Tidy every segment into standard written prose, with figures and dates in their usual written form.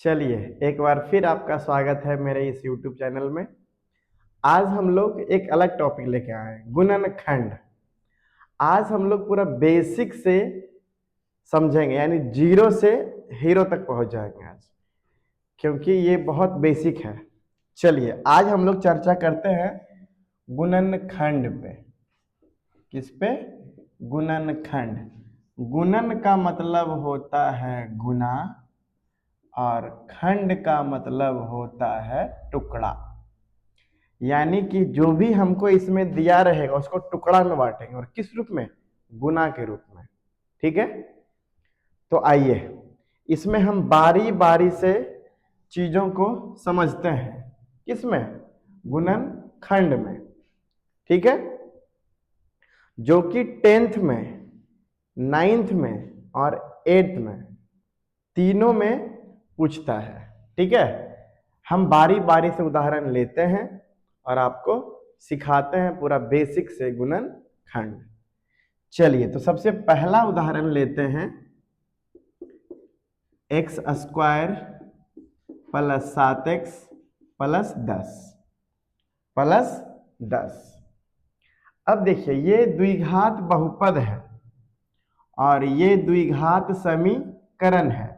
चलिए, एक बार फिर आपका स्वागत है मेरे इस YouTube चैनल में। आज हम लोग एक अलग टॉपिक लेके आए हैं, गुणनखंड। आज हम लोग पूरा बेसिक से समझेंगे, यानी जीरो से हीरो तक पहुंच जाएंगे आज, क्योंकि ये बहुत बेसिक है। चलिए, आज हम लोग चर्चा करते हैं गुणनखंड पे। किस पे? गुणनखंड। गुणन का मतलब होता है गुना, और खंड का मतलब होता है टुकड़ा। यानी कि जो भी हमको इसमें दिया रहेगा उसको टुकड़ा में बांटेंगे, और किस रूप में? गुना के रूप में। ठीक है, तो आइए इसमें हम बारी बारी से चीजों को समझते हैं। किसमें? गुणन खंड में। ठीक है, जो कि 10th में, 9th में और 8th में तीनों में पूछता है। ठीक है, हम बारी बारी से उदाहरण लेते हैं और आपको सिखाते हैं पूरा बेसिक से गुणन खंड। चलिए, तो सबसे पहला उदाहरण लेते हैं, x square plus 7x plus 10। अब देखिए, ये द्विघात बहुपद है और ये द्विघात समीकरण है।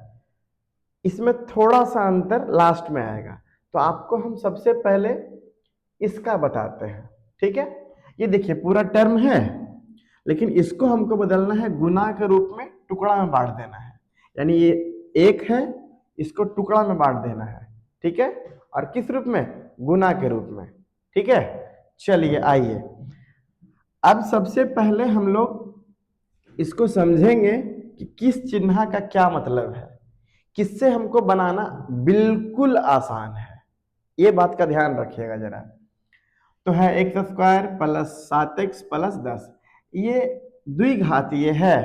इसमें थोड़ा सा अंतर लास्ट में आएगा, तो आपको हम सबसे पहले इसका बताते हैं। ठीक है, ये देखिए पूरा टर्म है, लेकिन इसको हमको बदलना है, गुना के रूप में टुकड़ा में बांट देना है। यानी ये एक है, इसको टुकड़ा में बांट देना है। ठीक है, और किस रूप में? गुना के रूप में। ठीक है, चलिए आइए, अब सबसे पहले हम लोग इसको समझेंगे कि किस चिन्ह का क्या मतलब है। किससे हमको बनाना बिल्कुल आसान है, ये बात का ध्यान रखिएगा जरा। तो है x square plus 7x plus 10। ये द्विघातीय है,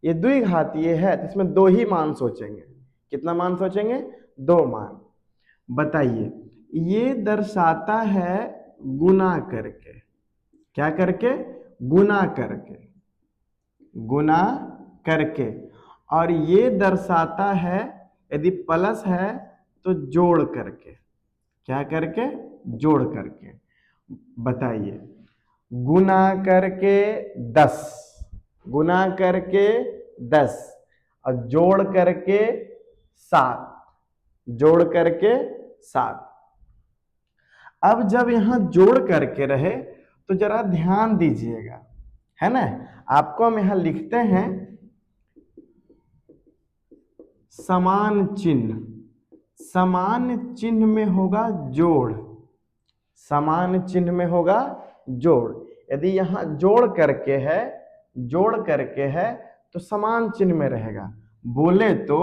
ये द्विघातीय है, तो इसमें दो ही मान सोचेंगे। कितना मान सोचेंगे? दो मान। बताइए, ये दर्शाता है गुना करके। क्या करके? गुना करके। गुना करके। और ये दर्शाता है, यदि प्लस है तो जोड़ करके। क्या करके? जोड़ करके। बताइए, गुना करके 10, गुना करके 10 और जोड़ करके 7, जोड़ करके 7। अब जब यहां जोड़ करके रहे तो जरा ध्यान दीजिएगा, है ना। आपको हम यहां लिखते हैं समान चिन्ह। समान चिन्ह में होगा जोड़, समान चिन्ह में होगा जोड़। यदि यहां जोड़ करके है, जोड़ करके है, तो समान चिन्ह में रहेगा। बोले तो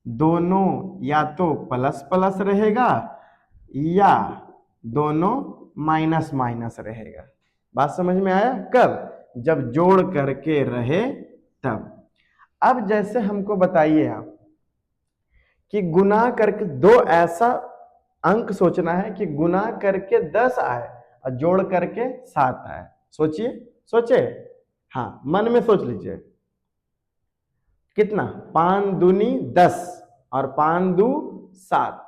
दोनों या तो प्लस प्लस रहेगा या दोनों माइनस माइनस रहेगा। बात समझ में आया? कब? जब जोड़ करके रहे तब। अब जैसे हमको बताइए आप कि गुना करके दो ऐसा अंक सोचना है कि गुना करके 10 आए और जोड़ करके 7 आए। सोचिए, सोचे, हाँ मन में सोच लीजिए। कितना? 5 दूनी 10 और 5 दू 7,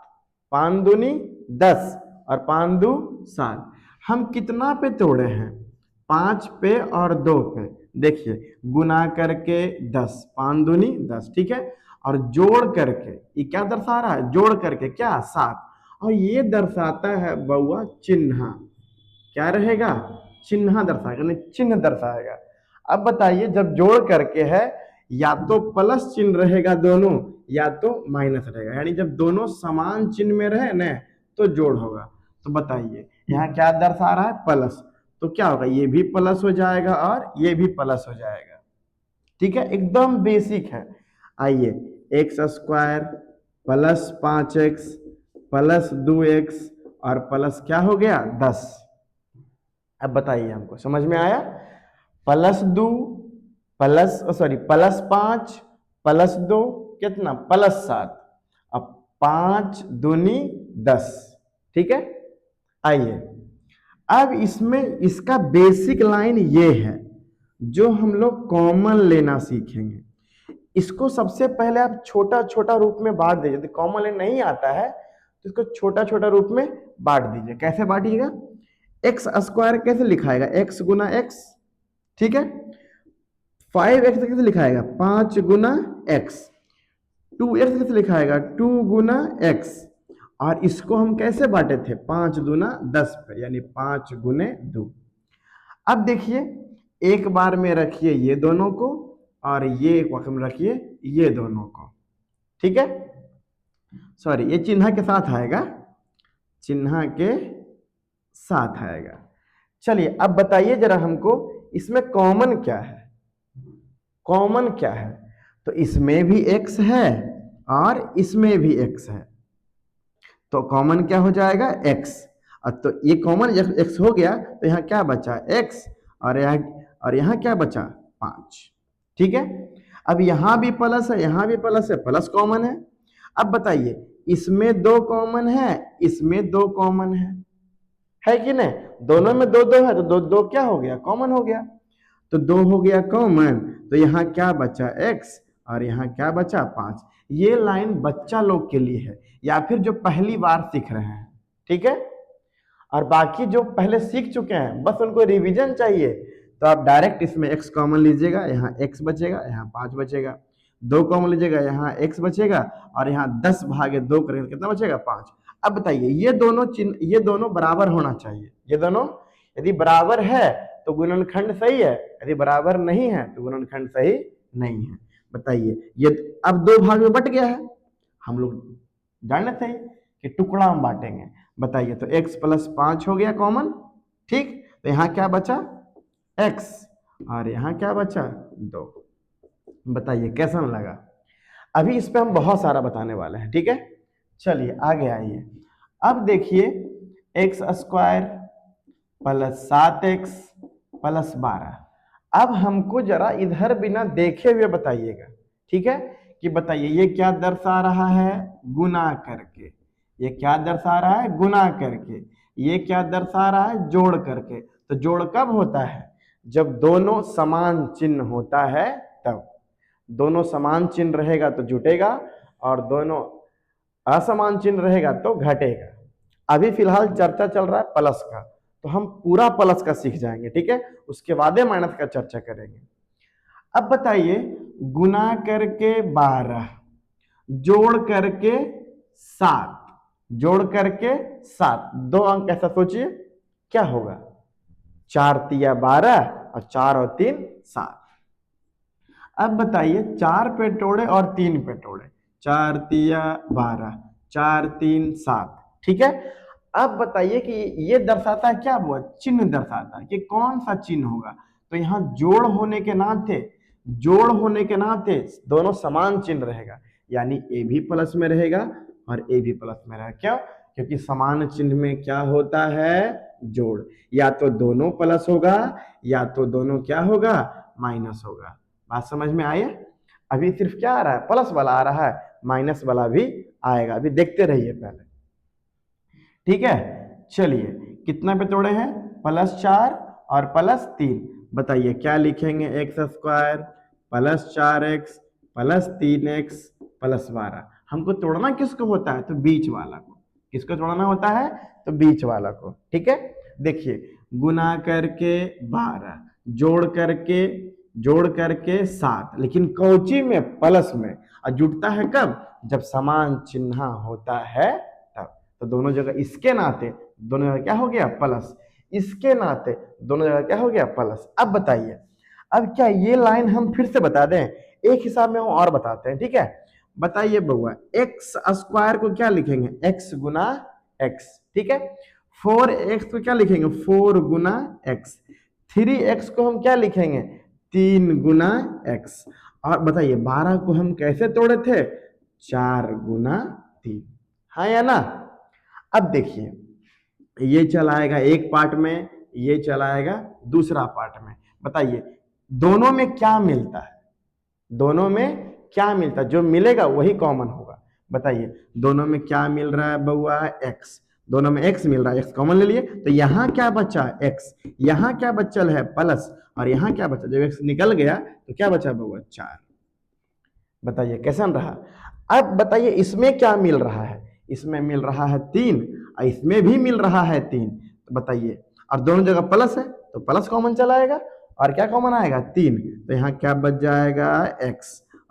5 दूनी 10 और 5 दू 7। हम कितना पे तोड़े हैं? 5 पे और 2 पे। देखिए, गुना करके 10, 5 दूनी 10, ठीक है, और जोड़ करके ये क्या दर्शा रहा है? जोड़ करके क्या? 7। और ये दर्शाता है बउआ चिन्ह। क्या रहेगा? चिन्ह दर्शाएगा, चिन्ह दर्शाएगा। अब बताइए, जब जोड़ करके है, या तो प्लस चिन्ह रहेगा दोनों, या तो माइनस रहेगा। यानी जब दोनों समान चिन्ह में रहे ना तो जोड़ होगा। तो बताइए, यहाँ क्या दर्शा रहा है? प्लस, तो क्या होगा? ये भी प्लस हो जाएगा और ये भी प्लस हो जाएगा। ठीक है, एकदम बेसिक है। आइए, x square plus 5x plus 2x और प्लस क्या हो गया? 10। अब बताइए, हमको समझ में आया? Plus 2 plus sorry plus 5 plus 2 कितना? प्लस 7। अब 5 दूनी 10। ठीक है, आइए अब इसमें इसका बेसिक लाइन ये है जो हम लोग कॉमन लेना सीखेंगे। इसको सबसे पहले आप छोटा छोटा रूप में बांट दीजिए। यदि कॉमन लेन नहीं आता है तो इसको छोटा छोटा रूप में बांट दीजिए। कैसे बांटिएगा? एक्स स्क्वायर कैसे लिखाएगा? एक्स गुना एक्स, ठीक है। 5x कैसे लिखाएगा? 5 गुना एक्स। 2x कैसे लिखाएगा? 2 गुना एक्स। और इसको हम कैसे बांटे थे? 5 दूना 10 पे, यानी 5 गुने 2। अब देखिए, एक बार में रखिए ये दोनों को और ये एक बार में रखिए ये दोनों को, ठीक है। सॉरी, ये चिन्ह के साथ आएगा, चिन्ह के साथ आएगा। चलिए अब बताइए जरा हमको, इसमें कॉमन क्या है? कॉमन क्या है? तो इसमें भी x है और इसमें भी x है, तो कॉमन क्या हो जाएगा? x। तो ये कॉमन x हो गया, तो यहाँ क्या बचा? x। और यहाँ क्या बचा? 5, ठीक है। अब यहाँ भी प्लस है, यहाँ भी प्लस है, प्लस कॉमन है। अब बताइए, इसमें 2 कॉमन है, इसमें 2 कॉमन है कि नहीं? दोनों में 2 2 है, तो 2 2 क्या हो गया? कॉमन हो गया। तो 2 हो गया कॉमन, तो यहाँ क्या बचा? x। और यहाँ क्या बचा? 5। ये लाइन बच्चा लोग के लिए है, या फिर जो पहली बार सीख रहे हैं, ठीक है। और बाकी जो पहले सीख चुके हैं, बस उनको रिवीजन चाहिए, तो आप डायरेक्ट इसमें x कॉमन लीजिएगा, यहाँ x बचेगा, यहाँ 5 बचेगा। 2 कॉमन लीजिएगा, यहाँ x बचेगा, और यहाँ 10 भागे 2 करेंगे कितना बचेगा? 5। अब बताइए, ये दोनों चिन्ह, ये दोनों बराबर होना चाहिए। ये दोनों यदि बराबर है तो गुणनखंड सही है, यदि बराबर नहीं है तो गुणनखंड सही नहीं है। बताइए, ये अब 2 भाग में बट गया है, हम लोग जानते थे कि टुकड़ा हम बांटेंगे। बताइए, तो x प्लस 5 हो गया कॉमन, ठीक। तो यहाँ क्या बचा? x, और यहाँ क्या बचा? 2। बताइए कैसा लगा? अभी इस पे हम बहुत सारा बताने वाले हैं, ठीक है। चलिए आगे आइए। अब देखिए, x square plus 7x plus 12। अब हमको जरा इधर बिना देखे हुए बताइएगा, ठीक है, कि बताइए ये क्या दर्शा रहा है? गुना करके। ये क्या दर्शा रहा है? गुना करके। ये क्या दर्शा रहा है? जोड़ करके। तो जोड़ कब होता है? जब दोनों समान चिन्ह होता है तब। दोनों समान चिन्ह रहेगा तो जुटेगा, और दोनों असमान चिन्ह रहेगा तो घटेगा। अभी फिलहाल चर्चा चल रहा है प्लस का, तो हम पूरा प्लस का सीख जाएंगे, ठीक है। उसके बाद माइनस का चर्चा करेंगे। अब बताइए, गुना करके 12, जोड़ करके 7, जोड़ करके 7, 2 अंक ऐसा सोचिए क्या होगा? 4 तिया 12 और 4 और 3 7। अब बताइए, 4 पे तोड़े और 3 पे तोड़े, 4 तिया 12, 4 3 7, ठीक है। अब बताइए कि ये दर्शाता है क्या? हुआ चिन्ह दर्शाता है कि कौन सा चिन्ह होगा। तो यहाँ जोड़ होने के नाते, जोड़ होने के नाते दोनों समान चिन्ह रहेगा, यानी ए भी प्लस में रहेगा और ए भी प्लस में रहेगा। क्यों? क्योंकि समान चिन्ह में क्या होता है? जोड़। या तो दोनों प्लस होगा, या तो दोनों क्या होगा? माइनस होगा। बात समझ में आई? अभी सिर्फ क्या आ रहा है? प्लस वाला आ रहा है, माइनस वाला भी आएगा, अभी देखते रहिए पहले, ठीक है। चलिए, कितना पे तोड़े हैं? +4 और +3। बताइए क्या लिखेंगे? X square plus 4x plus 3x plus 12। हमको तोड़ना किसको होता है? तो बीच वाला को। किसको तोड़ना होता है? तो बीच वाला को, ठीक है। देखिए, गुना करके 12, जोड़ करके 7, लेकिन कौची में? प्लस में। और जुटता है कब? जब समान चिन्ह होता है तब। तो दोनों जगह इसके नाते दोनों जगह क्या हो गया? प्लस। इसके नाते दोनों जगह क्या हो गया? प्लस। अब बताइए, अब क्या ये लाइन हम फिर से बता दें? एक हिसाब में हम और बताते हैं, ठीक है। बताइए बउआ, एक्स स्क्वायर को क्या लिखेंगे? x गुना x, ठीक है। 4x को क्या लिखेंगे? 4 गुना x। 3x को हम क्या लिखेंगे? 3 गुना x। और बताइए 12 को हम कैसे तोड़े थे? 4 गुना 3, हाँ या ना? अब देखिए, ये चलाएगा एक पार्ट में, ये चलाएगा दूसरा पार्ट में। बताइए दोनों में क्या मिलता है? दोनों में क्या मिलता है? जो मिलेगा वही कॉमन होगा। बताइए दोनों में क्या मिल रहा है बउआ? x। दोनों में x मिल रहा है, x कॉमन ले लिए, तो यहाँ क्या बचा? x। यहाँ क्या बचल है? प्लस। और यहाँ क्या बचा? जब x निकल गया तो क्या बचा बउआ? 4। बताइए कैसा रहा। अब बताइए इसमें क्या मिल रहा है, इसमें मिल रहा है 3 और इसमें भी मिल रहा है 3, तो बताइए, और दोनों जगह प्लस है तो प्लस कॉमन चला आएगा और क्या कॉमन आएगा 3, तो यहाँ क्या बच जाएगा x,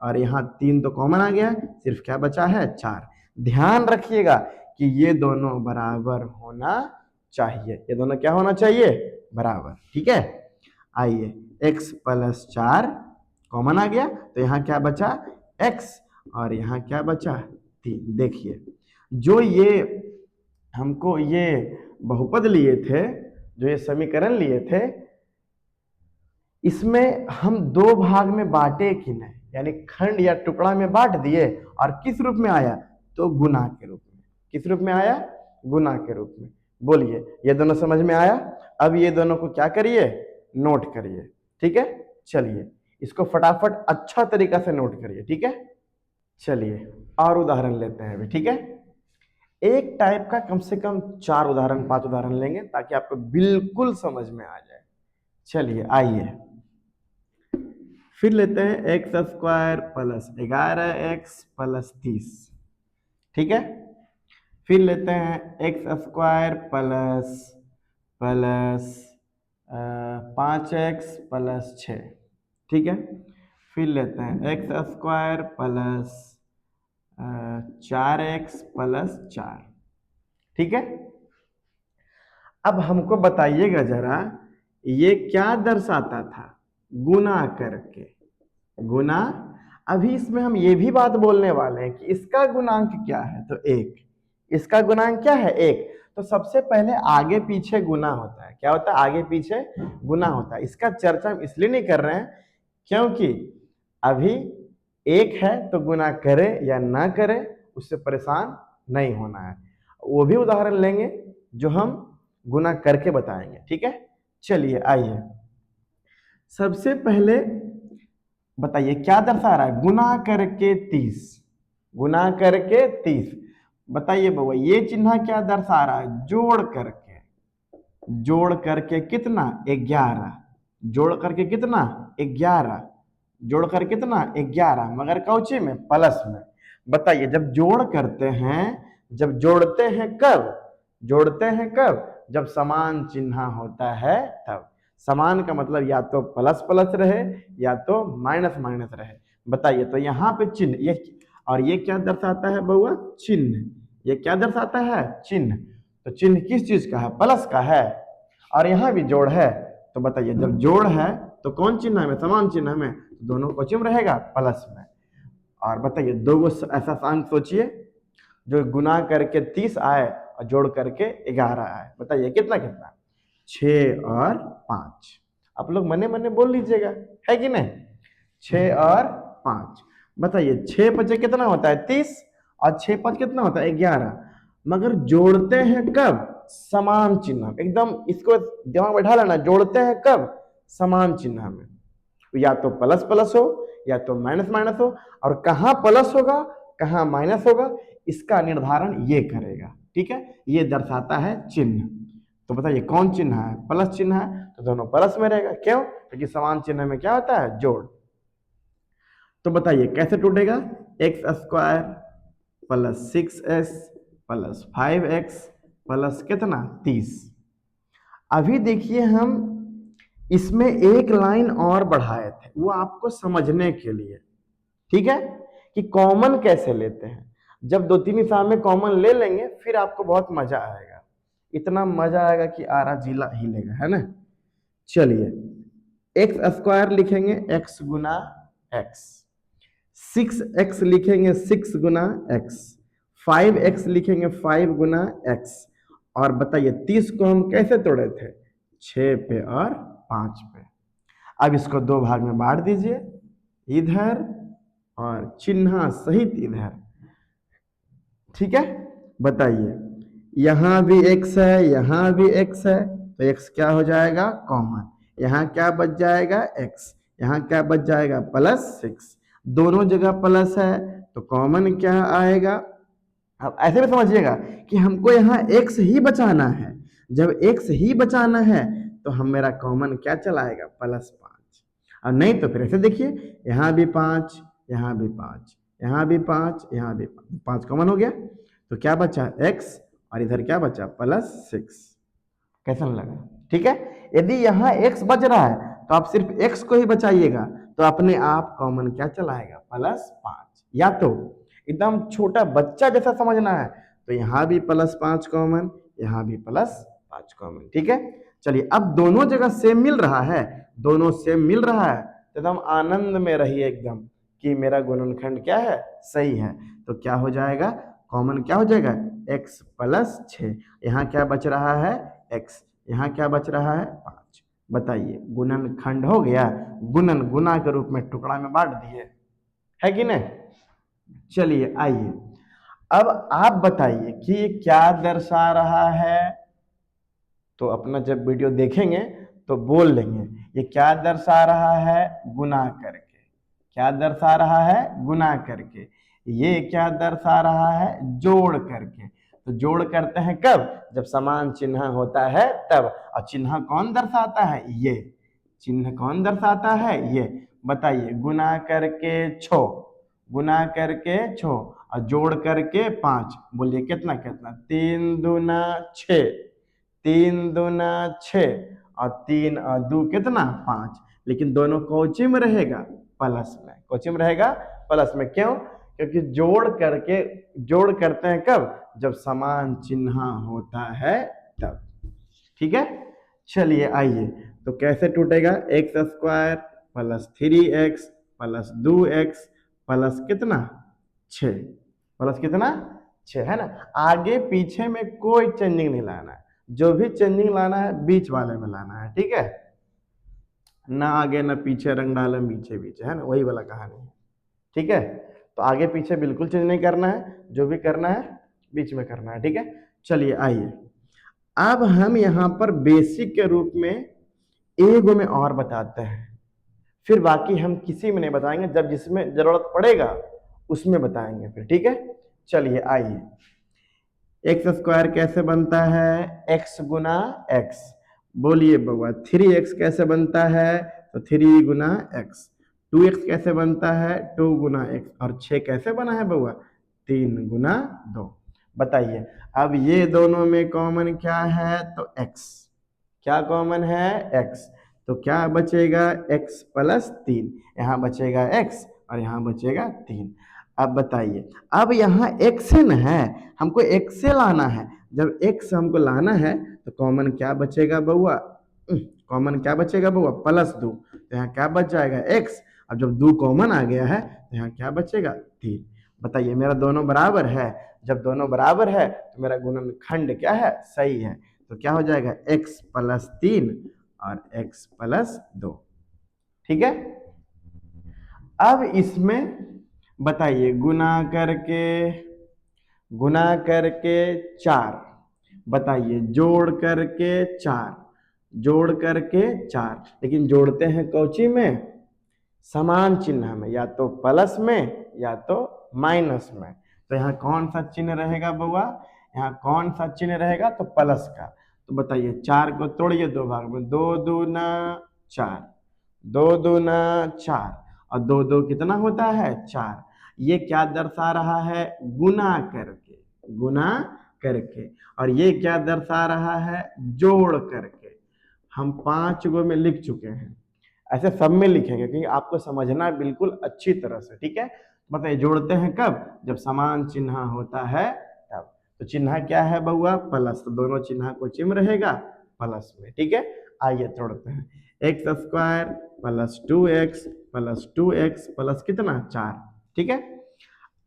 और यहाँ 3 तो कॉमन आ गया, सिर्फ क्या बचा है 4। ध्यान रखिएगा कि ये दोनों बराबर होना चाहिए, ये दोनों क्या होना चाहिए बराबर, ठीक है। आइए x प्लस 4 कॉमन आ गया तो यहाँ क्या बचा x और यहाँ क्या बचा 3। देखिए जो ये हमको ये बहुपद लिए थे, जो ये समीकरण लिए थे, इसमें हम दो भाग में बांटे कि नहीं, यानी खंड या टुकड़ा में बांट दिए, और किस रूप में आया तो गुना के रूप में। किस रूप में आया गुना के रूप में। बोलिए ये दोनों समझ में आया। अब ये दोनों को क्या करिए नोट करिए, ठीक है। चलिए इसको फटाफट अच्छा तरीका से नोट करिए, ठीक है। चलिए और उदाहरण लेते हैं अभी, ठीक है। एक टाइप का कम से कम 4 उदाहरण 5 उदाहरण लेंगे ताकि आपको बिल्कुल समझ में आ जाए। चलिए आइए फिर लेते हैं x square plus 11x plus 30, ठीक है। फिर लेते हैं x square plus 5x plus 6, ठीक है। फिर लेते हैं x square plus 4x plus 4, ठीक है। अब हमको बताइएगा जरा ये क्या दर्शाता था गुना करके, गुना। अभी इसमें हम ये भी बात बोलने वाले हैं कि इसका गुणांक क्या है, तो 1। इसका गुणांक क्या है 1। तो सबसे पहले आगे पीछे गुना होता है। क्या होता है आगे पीछे गुना होता है। इसका चर्चा हम इसलिए नहीं कर रहे हैं क्योंकि अभी 1 है तो गुना करे या ना करे उससे परेशान नहीं होना है। वो भी उदाहरण लेंगे जो हम गुना करके बताएंगे, ठीक है। चलिए आइए सबसे पहले बताइए क्या दर्शा रहा है गुना करके 30, गुना करके 30। बताइए बाबा ये चिन्ह क्या दर्शा रहा है जोड़ करके, जोड़ करके कितना 11, जोड़ करके कितना 11, जोड़ कर कितना 11 मगर कौची में प्लस में। बताइए जब जोड़ करते हैं, जब जोड़ते हैं कब, जोड़ते हैं कब जब समान चिन्ह होता है तब। समान का मतलब या तो प्लस प्लस रहे या तो माइनस माइनस रहे। बताइए तो यहाँ पे चिन्ह ये, और ये क्या दर्शाता है बउआ चिन्ह, ये क्या दर्शाता है चिन्ह। तो चिन्ह किस चीज का है प्लस का है, और यहाँ भी जोड़ है। तो बताइए जब जोड़ है तो कौन चिन्ह में समान चिन्ह में, तो दोनों को चिन्ह रहेगा प्लस में। और बताइए दो गो ऐसा अंक सोचिए जो गुना करके 30 आए और जोड़ करके 11 आए। बताइए कितना कितना 6 और 5। आप लोग मने मने बोल लीजिएगा है कि नहीं 6 और 5। बताइए 6 बचे कितना होता है 30 और 6 5 कितना होता है 11। मगर जोड़ते हैं कब समान चिन्ह, एकदम इसको दिमाग बैठा लेना, जोड़ते हैं कब समान चिन्ह में। या तो प्लस प्लस हो या तो माइनस माइनस हो, और कहाँ प्लस होगा कहाँ माइनस होगा इसका निर्धारण ये करेगा, ठीक है। ये दर्शाता है चिन्ह। तो बताइए कौन चिन्ह है प्लस चिन्ह है तो दोनों प्लस में रहेगा, क्यों क्योंकि समान चिन्ह में क्या होता है जोड़। तो बताइए कैसे टूटेगा x square plus 6s plus 5x plus कितना 30। अभी देखिए हम इसमें एक लाइन और बढ़ाए थे वो आपको समझने के लिए, ठीक है, कि कॉमन कैसे लेते हैं। जब 2-3 हिसाब में कॉमन ले लेंगे फिर आपको बहुत मजा आएगा, इतना मजा आएगा कि आरा जिला हिलेगा, है ना। चलिए एक्स स्क्वायर लिखेंगे x गुना x, 6x लिखेंगे 6 गुना x, 5x लिखेंगे 5 गुना x। और बताइए 30 को हम कैसे तोड़े थे 6 पे और 5 पे। अब इसको दो भाग में बांट दीजिए, इधर और चिन्ह सहित इधर, ठीक है। बताइए यहां भी x है यहां भी x है तो x क्या हो जाएगा कॉमन, यहाँ क्या बच जाएगा x, यहाँ क्या बच जाएगा +6। दोनों जगह प्लस है तो कॉमन क्या आएगा। अब ऐसे भी समझिएगा कि हमको यहाँ x ही बचाना है, जब x ही बचाना है तो हम मेरा कॉमन क्या चलाएगा +5। और नहीं तो फिर ऐसे देखिए यहाँ भी 5 यहाँ भी 5, यहाँ भी 5, यहाँ भी 5 कॉमन हो गया, तो क्या बचा x, और इधर क्या बचा +6। कैसा लगा? ठीक है। यदि यहाँ x बच रहा है तो आप सिर्फ x को ही बचाइएगा, तो अपने आप कॉमन क्या चलाएगा +5। या तो एकदम छोटा बच्चा जैसा समझना है तो यहाँ भी +5 कॉमन, यहाँ भी +5 कॉमन। ठीक है। चलिए, अब दोनों जगह सेम मिल रहा है, दोनों सेम मिल रहा है तो एकदम आनंद में रहिए एकदम कि मेरा गुणनखंड क्या है, सही है। तो क्या हो जाएगा, कॉमन क्या हो जाएगा x +6। यहाँ क्या बच रहा है x, यहाँ क्या बच रहा है 5। बताइए, गुणनखंड हो गया, गुणन गुना के रूप में टुकड़ा में बांट दिए, है कि नहीं? चलिए आइए, अब आप बताइए कि ये क्या दर्शा रहा है। तो अपना जब वीडियो देखेंगे तो बोल लेंगे ये क्या दर्शा रहा है, गुना करके। क्या दर्शा रहा है, गुना करके। ये क्या दर्शा रहा है, जोड़ करके। तो जोड़ करते हैं कब, जब समान चिन्ह होता है तब। और चिन्ह कौन दर्शाता है, ये चिन्ह कौन दर्शाता है, ये बताइए। गुना करके 6, गुना करके 6 और जोड़ करके 5। बोलिए कितना कितना, 3 दूना 6, 3 दूना 6 और 3 और 2 कितना 5। लेकिन दोनों कोची में रहेगा, प्लस में। कोची में रहेगा, प्लस में। क्यों? क्योंकि जोड़ करते हैं कब, जब समान चिन्ह होता है तब। ठीक है। चलिए आइए, तो कैसे टूटेगा, x² + 3x + 2x प्लस कितना 6, प्लस कितना 6, है ना। आगे पीछे में कोई चेंजिंग नहीं लाना है, जो भी चेंजिंग लाना है बीच वाले में लाना है। ठीक है, ना आगे ना पीछे रंग डाले पीछे पीछे, है ना, वही वाला कहानी है। ठीक है, तो आगे पीछे बिल्कुल चेंज नहीं करना है, जो भी करना है बीच में करना है। ठीक है। चलिए आइए, अब हम यहाँ पर बेसिक के रूप में एगो में और बताते हैं, फिर बाकी हम किसी में नहीं बताएंगे, जब जिसमें जरूरत पड़ेगा उसमें बताएंगे फिर। ठीक है। चलिए आइए, x² कैसे बनता है, x गुना x। बोलिए बउआ, 3x कैसे बनता है, तो 3 गुना x। 2x कैसे बनता है, 2 गुना x। और 6 कैसे बना है बउआ, 3 गुना 2। बताइए, अब ये दोनों में कॉमन क्या है, तो x। क्या कॉमन है, x। तो क्या बचेगा, x + 3। यहाँ बचेगा x और यहाँ बचेगा 3। अब बताइए, अब यहाँ x न है, हमको x से लाना है। जब x हमको लाना है तो कॉमन क्या बचेगा बउआ, कॉमन क्या बचेगा बउआ, +2। तो यहाँ क्या बच जाएगा x। अब जब 2 कॉमन आ गया है तो यहाँ क्या बचेगा 3। बताइए, मेरा दोनों बराबर है। जब दोनों बराबर है तो मेरा गुणनखंड क्या है, सही है। तो क्या हो जाएगा, x + 3 और x + 2। ठीक है। अब इसमें बताइए, गुना करके 4। बताइए, जोड़ करके 4। लेकिन जोड़ते हैं कौची में, समान चिन्ह में, या तो प्लस में या तो माइनस में। तो यहाँ कौन सा चिन्ह रहेगा बउआ, यहाँ कौन सा चिन्ह रहेगा, तो प्लस का। तो बताइए, 4 को तोड़िए 2 भाग में, 2 दूना 4, 2 दूना 4 और 2 2 कितना होता है 4। ये क्या दर्शा रहा है, गुना करके, गुना करके। और ये क्या दर्शा रहा है, जोड़ करके। हम 5 गो में लिख चुके हैं, ऐसे सब में लिखेंगे क्योंकि आपको समझना है बिल्कुल अच्छी तरह से। ठीक है। बताइए, जोड़ते हैं कब, जब समान चिन्ह होता है तब। तो चिन्ह क्या है बउआ, प्लस। तो दोनों चिन्ह को चिन्ह रहेगा प्लस में। ठीक है। आइए तोड़ते हैं, x² + 2x + 2x प्लस कितना 4। ठीक है।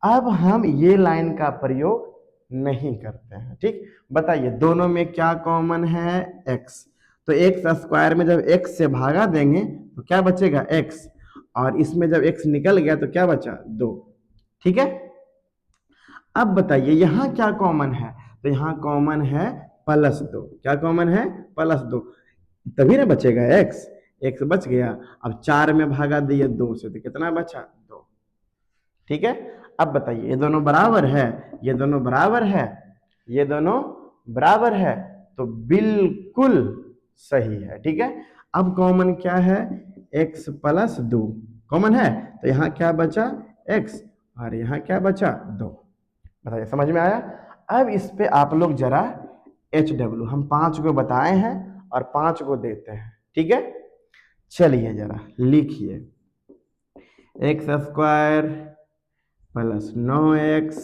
अब हम ये लाइन का प्रयोग नहीं करते हैं। ठीक, बताइए, दोनों में क्या कॉमन है, x। तो x² में जब x से भागा देंगे तो क्या बचेगा x, और इसमें जब x निकल गया तो क्या बचा 2। ठीक है। अब बताइए, यहाँ क्या कॉमन है, तो यहाँ कॉमन है +2। क्या कॉमन है, +2। तभी ना बचेगा x बच गया। अब 4 में भागा दिए 2 से तो कितना बचा 2। ठीक है। अब बताइए, ये दोनों बराबर है, ये दोनों बराबर है, ये दोनों बराबर है, तो बिल्कुल सही है। ठीक है। अब कॉमन क्या है, x + 2। कॉमन है, तो यहाँ क्या बचा x और यहाँ क्या बचा 2। बताइए समझ में आया। अब इस पे आप लोग जरा HW, हम 5 को बताए हैं और 5 को देते हैं, ठीक है। चलिए जरा लिखिए, x square plus 9x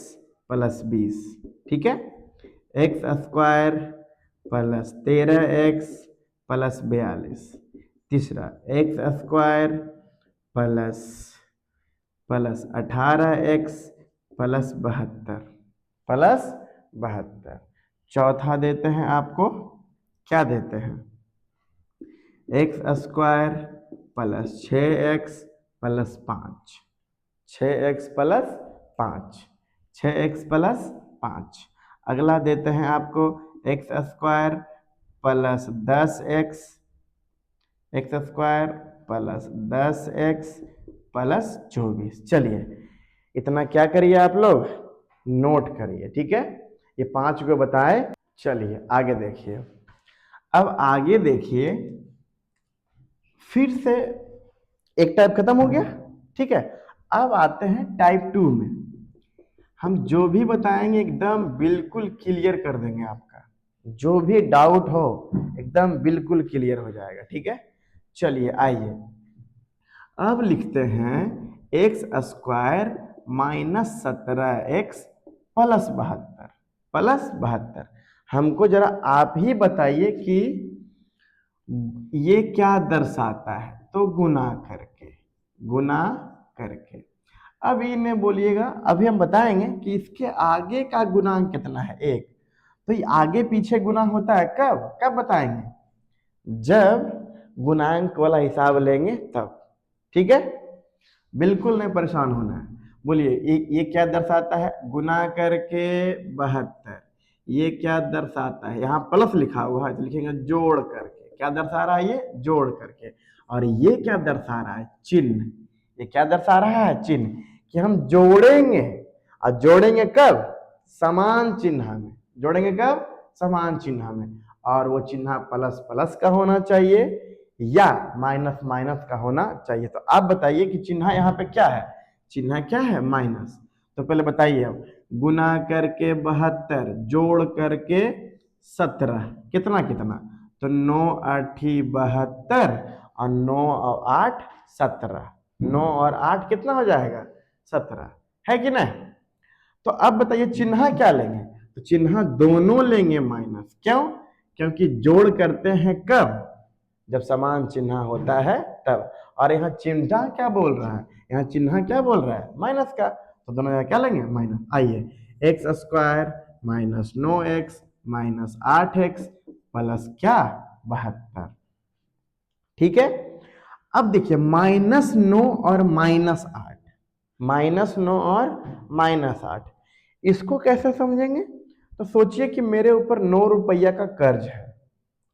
plus 20, ठीक है। X square plus 13x plus 42। तीसरा x square plus 18x plus 72। चौथा देते हैं आपको, क्या देते हैं, x square plus 6x plus 5, 6x plus 5, 6x plus 5। अगला देते हैं आपको x square plus 10x, x square plus 10x plus 24। चलिए इतना क्या करिए आप लोग, नोट करिए, ठीक है। ये 5 को बताए। चलिए आगे देखिए, अब आगे देखिए, फिर से एक टाइप खत्म हो गया, ठीक है। अब आते हैं टाइप 2 में। हम जो भी बताएंगे एकदम बिल्कुल क्लियर कर देंगे, आपका जो भी डाउट हो एकदम बिल्कुल क्लियर हो जाएगा, ठीक है। चलिए आइए, अब लिखते हैं x square minus 17x plus 72। हमको जरा आप ही बताइए कि ये क्या दर्शाता है, तो गुना करके। अब इन्हें बोलिएगा, अभी हम बताएंगे कि इसके आगे का गुणांक कितना है, 1। तो ये आगे पीछे गुना होता है कब कब बताएंगे, जब गुणांक वाला हिसाब लेंगे तब, ठीक है। बिल्कुल नहीं परेशान होना है। बोलिए ये क्या दर्शाता है, गुना करके 72। ये क्या दर्शाता है, यहाँ प्लस लिखा हुआ है तो लिखेंगे जोड़ करके। क्या दर्शा रहा है, ये जोड़ करके। और ये क्या दर्शा रहा है, चिन्ह। ये क्या दर्शा रहा है, चिन्ह, कि हम जोड़ेंगे। और जोड़ेंगे कब, समान चिन्ह में। जोड़ेंगे कब, समान चिन्ह में। और वो चिन्ह प्लस प्लस का होना चाहिए या माइनस माइनस का होना चाहिए। तो आप बताइए कि चिन्ह यहाँ पे क्या है, चिन्ह क्या है, माइनस। तो पहले बताइए, अब गुना करके 72 जोड़ करके 17, कितना कितना, तो 9 8 72 और 9 और 8 17। 9 और 8 कितना हो जाएगा, 17, है कि नहीं। तो अब बताइए चिन्ह क्या लेंगे, तो चिन्ह दोनों लेंगे माइनस। क्यों, क्योंकि जोड़ करते हैं कब, जब समान चिन्ह होता है तब। और यहाँ चिन्ह क्या बोल रहा है, यहाँ चिन्ह क्या बोल रहा है, माइनस का। तो दोनों जगह क्या लेंगे, माइनस। आइए, x square minus 9x minus 8x plus क्या 72, ठीक है। अब देखिए -9 और -8, -9 और -8, इसको कैसे समझेंगे। तो सोचिए कि मेरे ऊपर 9 रुपया का कर्ज है,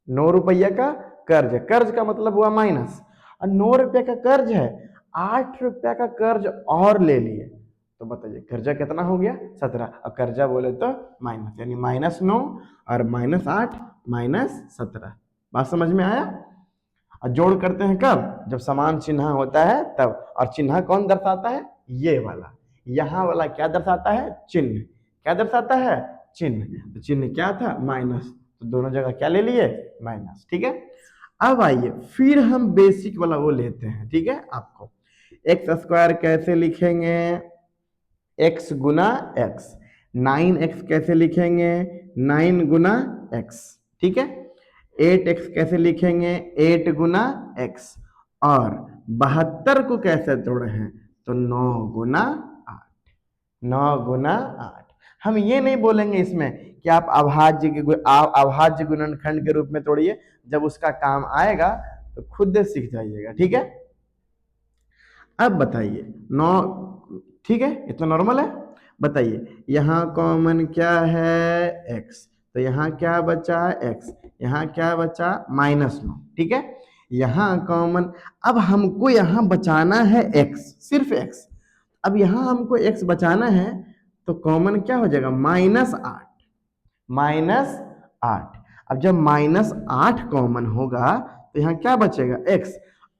9 रुपया का कर्ज है। कर्ज का मतलब हुआ माइनस, और 9 रुपया का कर्ज है, 8 रुपया का कर्ज और ले लिए। तो बताइए कर्जा कितना हो गया, 17। और कर्जा बोले तो माइनस, यानी -9 और -8 -17। बात समझ में आया। और जोड़ करते हैं कब, जब समान चिन्ह होता है तब। और चिन्ह कौन दर्शाता है, ये वाला, यहाँ वाला क्या दर्शाता है, चिन्ह। क्या दर्शाता है, चिन्ह। तो चिन्ह क्या था, माइनस। तो दोनों जगह क्या ले लिए, माइनस, ठीक है। अब आइए फिर हम बेसिक वाला वो लेते हैं, ठीक है। आपको एक्स स्क्वायर कैसे लिखेंगे, एक्स गुना एक्स। 9x कैसे लिखेंगे, 9 गुना x, ठीक है। 8x कैसे लिखेंगे, 8 गुना x। और 72 को कैसे तोड़े हैं, तो 9 गुना 8, 9 गुना 8। हम ये नहीं बोलेंगे इसमें कि आप अभाज्य गुणनखंड के रूप में तोड़िए, जब उसका काम आएगा तो खुद सीख जाइएगा, ठीक है। अब बताइए 9, ठीक है, इतना नॉर्मल है। बताइए यहाँ कॉमन क्या है, x, तो यहाँ क्या बचा, x, यहाँ क्या बचा -9, ठीक है। यहाँ कॉमन, अब हमको यहाँ बचाना है x, सिर्फ x। अब यहाँ हमको x बचाना है, तो कॉमन क्या हो जाएगा, -8, -8। अब जब -8 कॉमन होगा तो यहाँ क्या बचेगा, x।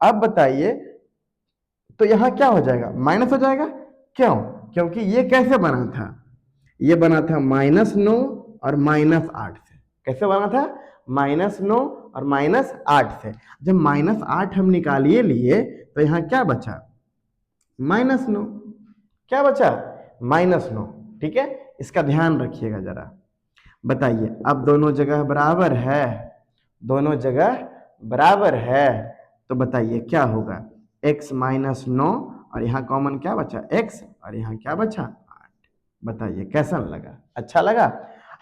अब बताइए तो यहाँ क्या हो जाएगा, माइनस हो जाएगा। क्यों? क्योंकि ये कैसे बना था, ये बना था -9 और -8 से। कैसे बना था? -9 और -8 से। जब -8 हम निकालिए लिए तो यहाँ क्या बचा, -9। क्या बचा? -9। ठीक है, इसका ध्यान रखिएगा जरा। बताइए, अब दोनों जगह बराबर है, दोनों जगह बराबर है, तो बताइए क्या होगा, x -9 और यहाँ कॉमन क्या बचा, x, और यहाँ क्या बचा, 8। बताइए कैसा लगा, अच्छा लगा?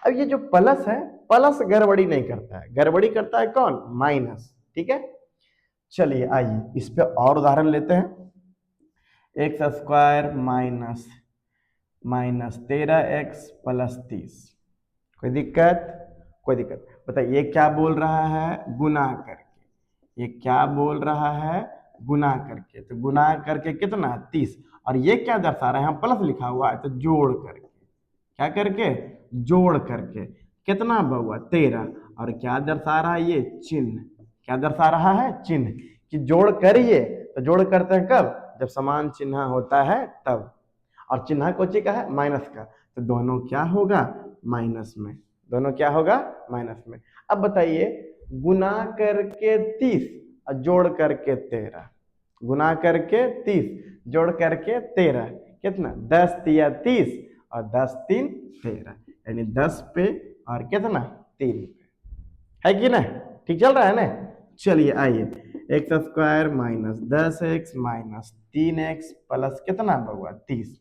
अब ये जो प्लस है, प्लस गड़बड़ी नहीं करता है, गड़बड़ी करता है कौन, माइनस। ठीक है, चलिए आइए इस पे और उदाहरण लेते हैं। x² minus 13x plus 30। कोई दिक्कत? कोई दिक्कत? बताइए ये क्या बोल रहा है, गुना करके। ये क्या बोल रहा है, गुना करके। तो गुना करके कितना, 30। और ये क्या दर्शा रहा है, यहाँ प्लस लिखा हुआ है तो जोड़ करके। क्या करके, जोड़ करके। कितना बउआ, 13। और क्या दर्शा रहा है, ये चिन्ह। क्या दर्शा रहा है, चिन्ह। कि जोड़ करिए तो जोड़ करते हैं कब, जब समान चिन्ह होता है तब। और चिन्ह कोची का है, माइनस का। तो दोनों क्या होगा, माइनस में। दोनों क्या होगा, माइनस में। अब बताइए, गुना करके 30 और जोड़ करके 13। गुना करके 30 जोड़ करके 13, कितना, 10 तिया 30 और 10 3 13, यानी 10 पे और कितना, 3 पे। है कि ना? ठीक चल रहा है ना? चलिए आइए, x² minus 10x minus 3x plus कितना बउआ, 30।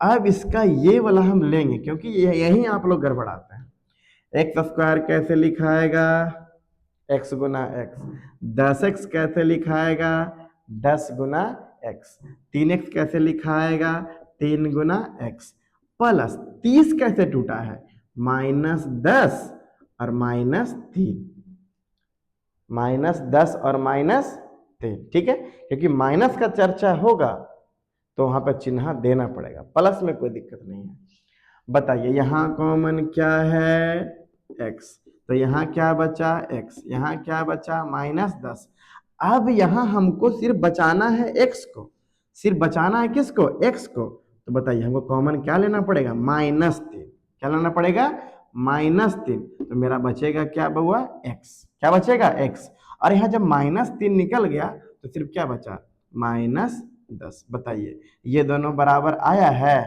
अब इसका ये वाला हम लेंगे, क्योंकि यही आप लोग गड़बड़ाते हैं। x² कैसे लिखाएगा, x गुना x। 10x कैसे लिखाएगा, 10 गुना x। 3x कैसे लिखाएगा, 3 गुना x। प्लस 30 कैसे टूटा है, -10 और -3। -10 और -3। ठीक है, क्योंकि माइनस का चर्चा होगा तो वहां पर चिन्ह देना पड़ेगा, प्लस में कोई दिक्कत नहीं है। बताइए यहाँ कॉमन क्या है, x। तो यहाँ क्या बचा, x। यहाँ क्या बचा, -10। अब यहाँ हमको सिर्फ बचाना है x को, सिर्फ बचाना है किसको, x को। तो बताइए हमको कॉमन क्या लेना पड़ेगा, -3। क्या लेना पड़ेगा, -3। तो मेरा बचेगा क्या बउआ, x। क्या बचेगा, x। और यहाँ जब -3 निकल गया तो सिर्फ क्या बचा, -10। बताइए ये दोनों बराबर आया है।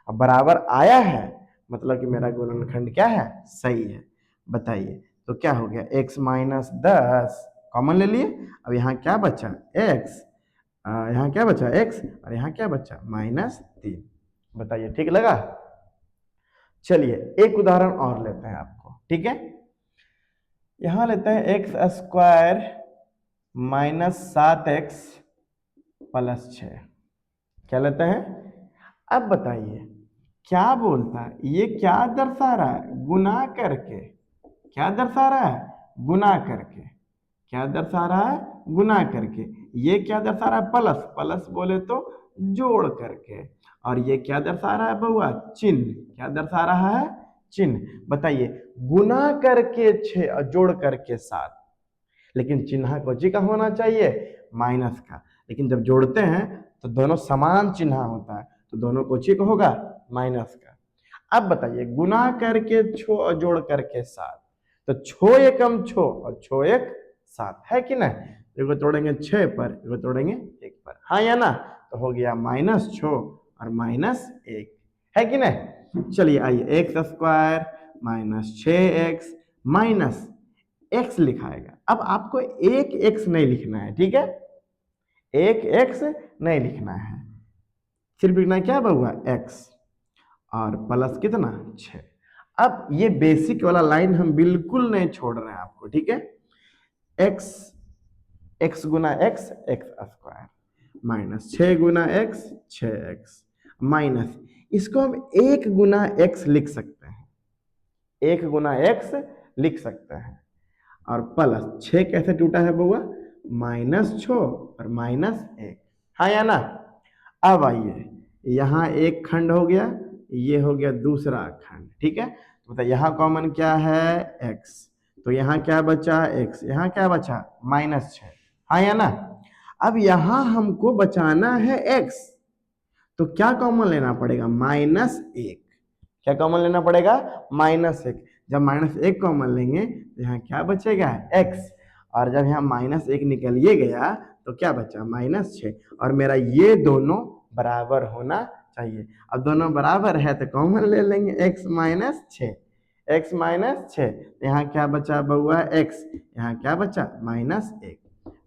अब बराबर आया है मतलब कि मेरा गुणनखंड क्या है, सही है। बताइए तो क्या हो गया, x -10 कॉमन ले लिए। अब यहाँ क्या बचा, x। यहाँ क्या बचा, x, और यहाँ क्या बचा, -3। बताइए ठीक लगा? चलिए एक उदाहरण और लेते हैं आपको, ठीक है। यहां लेते हैं x² माइनस 7x प्लस 6। क्या लेते हैं? अब बताइए क्या बोलता है, ये क्या दर्शा रहा है, गुना करके। क्या दर्शा रहा है, गुना करके। क्या दर्शा रहा है, गुना करके। ये क्या दर्शा रहा है, प्लस। प्लस बोले तो जोड़ करके। और ये क्या दर्शा रहा है बउआ, चिन्ह। क्या दर्शा रहा है, चिन्ह। बताइए गुना करके 6 और जोड़ करके 7, लेकिन चिन्ह कोची का होना चाहिए, माइनस का। लेकिन जब जोड़ते हैं तो दोनों समान चिन्ह होता है, तो दोनों कोची का होगा, माइनस का। अब बताइए गुना करके 6 और जोड़ करके 7, तो 6 एकम 6 और 6 एक 7, है कि नहीं। एगो तोड़ेंगे 6 पर, एगो तोड़ेंगे 1 पर, हाँ या ना। तो हो गया -6 और -1, है कि नहीं। चलिए आइए, x² minus 6x minus x लिखाएगा। अब आपको एक x नहीं लिखना है, ठीक है, एक x नहीं लिखना है, सिर्फ लिखना है क्या बउआ, x और प्लस कितना, 6। अब ये बेसिक वाला लाइन हम बिल्कुल नहीं छोड़ रहे हैं आपको, ठीक है। x गुना x, x² माइनस 6 गुना x, 6x माइनस, इसको हम 1 गुना x लिख सकते हैं, 1 गुना x लिख सकते हैं। और प्लस 6 कैसे टूटा है बउआ, -6 और -1, हाँ या ना। अब आइए यहाँ एक खंड हो गया, ये हो गया दूसरा खंड, ठीक है। तो बताइए यहाँ कॉमन क्या है, x। तो यहाँ क्या बचा, x। यहाँ क्या बचा, -6, हाँ या ना। अब यहां हमको बचाना है x, तो क्या कॉमन लेना पड़ेगा? -1। क्या कॉमन लेना पड़ेगा? -1। जब -1 कॉमन लेंगे तो यहाँ क्या बचेगा? x। और जब यहाँ -1 निकल ये गया तो क्या बचा? -6। और मेरा ये दोनों बराबर होना चाहिए। अब दोनों बराबर है तो कॉमन ले लेंगे x -6। x -6, यहाँ क्या बचा बउआ? x। यहाँ क्या बचा? -1।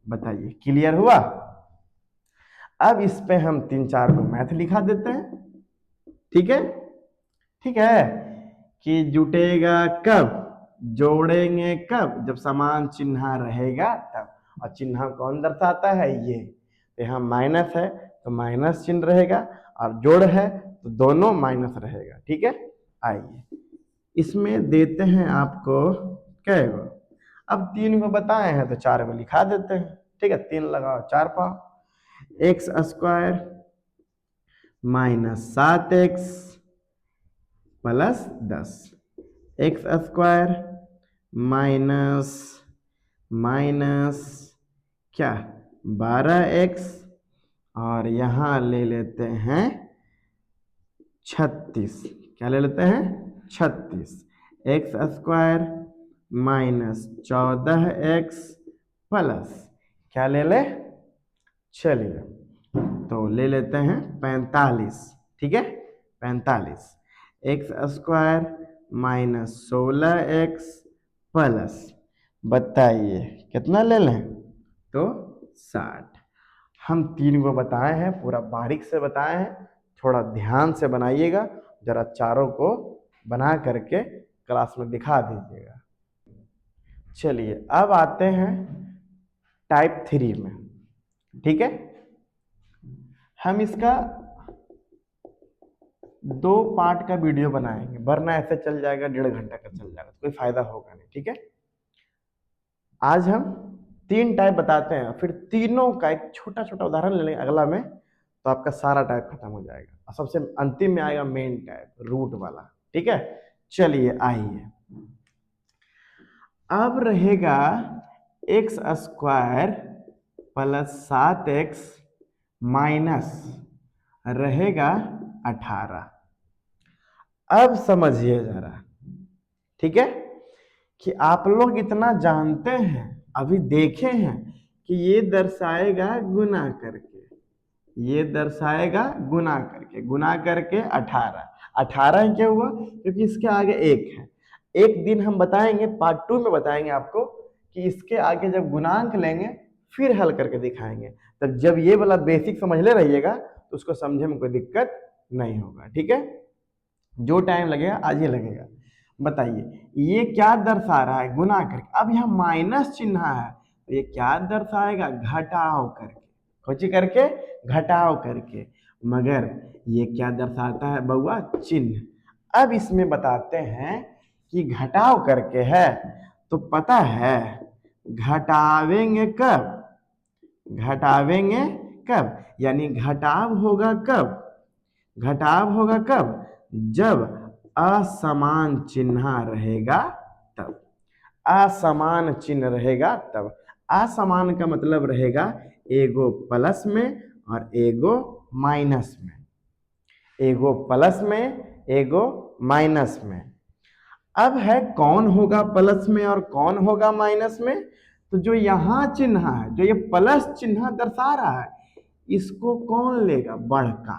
बताइए, क्लियर हुआ? अब इस पे हम 3-4 को मैथ लिखा देते हैं। ठीक है, ठीक है। कि जुटेगा कब, जोड़ेंगे कब? जब समान चिन्ह रहेगा तब। और चिन्ह कौन दर्शाता है? ये। तो यहाँ माइनस है तो माइनस चिन्ह रहेगा, और जोड़ है तो दोनों माइनस रहेगा। ठीक है, आइए इसमें देते हैं आपको कै गो। अब 3 को बताए हैं तो 4 को लिखा देते हैं। ठीक है, 3 लगाओ 4 पाओ। x² -7x +10। x² माइनस क्या? 12x, और यहाँ ले लेते हैं 36। क्या ले लेते हैं? 36। x² -14x प्लस क्या ले ले? चलिए तो ले लेते हैं 45। ठीक है, 45। x² -16x प्लस, बताइए कितना ले लें? तो 60। हम 3 को बताए हैं, पूरा बारीक से बताए हैं, थोड़ा ध्यान से बनाइएगा। जरा चारों को बना करके क्लास में दिखा दीजिएगा। चलिए अब आते हैं टाइप 3 में। ठीक है, हम इसका 2 पार्ट का वीडियो बनाएंगे, वरना ऐसे चल जाएगा 1.5 घंटा का चल जाएगा, कोई फायदा होगा नहीं। ठीक है, आज हम 3 टाइप बताते हैं, फिर तीनों का एक छोटा छोटा उदाहरण ले लेंगे अगला में, तो आपका सारा टाइप खत्म हो जाएगा। और सबसे अंतिम में आएगा मेन टाइप, रूट वाला। ठीक है, चलिए आइए। अब रहेगा x² +7x माइनस रहेगा 18। अब समझिए जरा। ठीक है, कि आप लोग इतना जानते हैं, अभी देखे हैं कि ये दर्शाएगा गुना करके, ये दर्शाएगा गुना करके, गुना करके 18। 18 क्यों हुआ? क्योंकि इसके आगे 1 है। एक दिन हम बताएंगे, पार्ट 2 में बताएंगे आपको कि इसके आगे जब गुणांक लेंगे फिर हल करके दिखाएंगे। तब जब ये वाला बेसिक समझ ले रहिएगा तो उसको समझने में कोई दिक्कत नहीं होगा। ठीक है, जो टाइम लगेगा आज ही लगेगा। बताइए ये क्या दर्शा रहा है? गुना करके। अब यहाँ माइनस चिन्ह है तो ये क्या दर्शाएगा? घटाव करके। कोची करके? घटाव करके। मगर ये क्या दर्शाता है बउआ? चिन्ह। अब इसमें बताते हैं कि घटाव करके है तो पता है घटावेंगे कब? घटावेंगे कब? यानी घटाव होगा कब? घटाव होगा कब? जब असमान चिन्ह रहेगा तब। असमान चिन्ह रहेगा तब। असमान का मतलब रहेगा एगो प्लस में और एगो माइनस में, एगो प्लस में एगो माइनस में। अब है कौन होगा प्लस में और कौन होगा माइनस में? तो जो यहाँ चिन्ह है, जो ये प्लस चिन्ह दर्शा रहा है, इसको कौन लेगा? बड़का।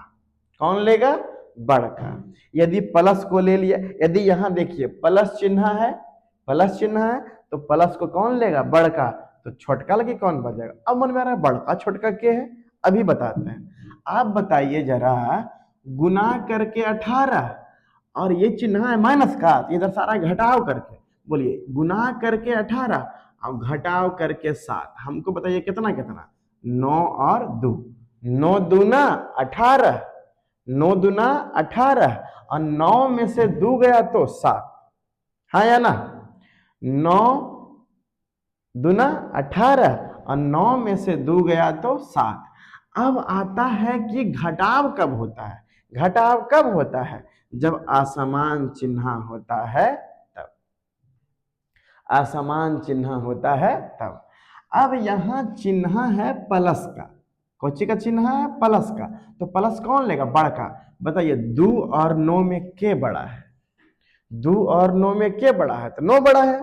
कौन लेगा? बड़का। यदि प्लस को ले लिया, यदि यहाँ देखिए प्लस चिन्ह है, प्लस चिन्ह है तो प्लस को कौन लेगा? बड़का। तो छोटका लगे कौन बचेगा? अब मन में आ रहा है बड़का छोटका क्या है, अभी बताते हैं। आप बताइए जरा, गुना करके 18 और ये चिन्ह है माइनस का, ये दर्शा रहा है घटाव करके। बोलिए गुना करके 18 और घटाव करके 7। हमको बताइए कितना कितना? 9 और 2। 9 दूना 18, 9 दूना 18 और 9 में से 2 गया तो 7। हाँ या ना? 9 दूना 18 और 9 में से 2 गया तो 7। अब आता है कि घटाव कब होता है? घटाव कब होता है? जब असमान चिन्ह होता है तब। असमान चिन्ह होता है तब। अब यहाँ चिन्ह है प्लस का, कौची का चिन्ह है प्लस का, तो प्लस कौन लेगा बड़का। बताइए 2 और 9 में के बड़ा है, 2 और 9 में के बड़ा है, तो 9 बड़ा है,